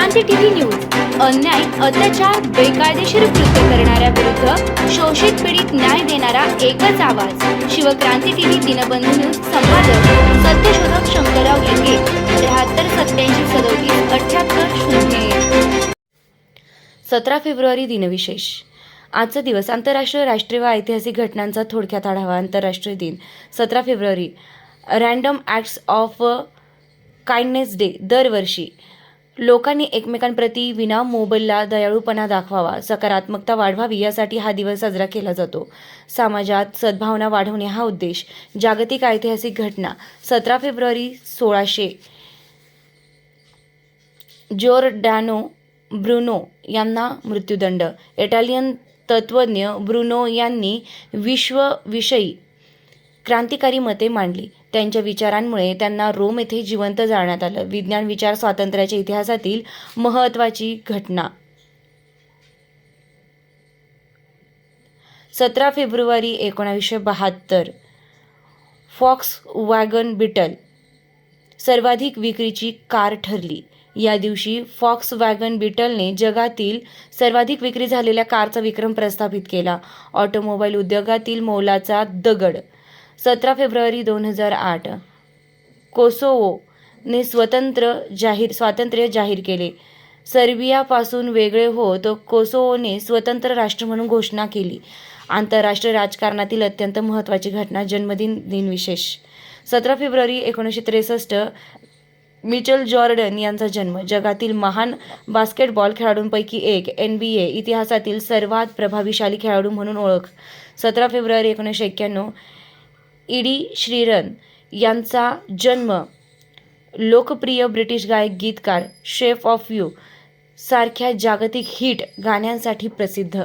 क्रांती TV news अन्याय, अत्याचार, बेकायदेशीर कृत्य करणाऱ्या विरुद्ध शोषित पीडित न्याय देणारा एकच आवाज. Shivkranti TV Dinbandhu news. संपादक सत्यशोधक शंकरराव लिंगे. 7387377800. 17 फेब्रुवारी दिनविशेष. आजचा दिवस आंतरराष्ट्रीय, राष्ट्रीय व ऐतिहासिक घटनांचा थोडक्यात आढावा. आंतरराष्ट्रीय दिन 17 February. Random acts of kindness day. दरवर्षी लोकांनी एकमेकांप्रती विना मोबदला दयाळूपणा दाखवावा, सकारात्मकता वाढवावी यासाठी हा दिवस साजरा केला जातो. समाजात सद्भावना वाढवणे हा उद्देश. जागतिक ऐतिहासिक घटना. 17 फेब्रुवारी 1600 जॉर्डॅनो ब्रुनो यांना मृत्यूदंड. इटालियन तत्त्वज्ञ ब्रुनो यांनी विश्वविषयी क्रांतिकारी मते मांडली. त्यांच्या विचारांमुळे त्यांना रोम येथे जिवंत जाळण्यात आलं. विज्ञान विचार स्वातंत्र्याच्या इतिहासातील महत्त्वाची घटना. 17 फेब्रुवारी 1972 फॉक्सवॅगन बीटल सर्वाधिक विक्रीची कार ठरली. या दिवशी फॉक्सवॅगन बीटलने जगातील सर्वाधिक विक्री झालेल्या कारचा विक्रम प्रस्थापित केला. ऑटोमोबाईल उद्योगातील मोलाचा दगड. 17 फेब्रुवारी 2008 कोसोवोने स्वातंत्र्य जाहीर केले. सर्बियापासून वेगळे होत कोसोवोने स्वतंत्र राष्ट्र म्हणून घोषणा केली. आंतरराष्ट्रीय राजकारणातील अत्यंत महत्त्वाची घटना. जन्मदिन दिनविशेष. 17 फेब्रुवारी 1963 मिचेल जॉर्डन यांचा जन्म. जगातील महान बास्केटबॉल खेळाडूंपैकी एक. NBA इतिहासातील सर्वात प्रभावशाली खेळाडू म्हणून ओळख. 17 फेब्रुवारी 1991 ईडी श्रीरन यांचा जन्म. लोकप्रिय ब्रिटिश गायक, गीतकार, शेप ऑफ यू सारख्या जागतिक हिट गाण्यांसाठी प्रसिद्ध.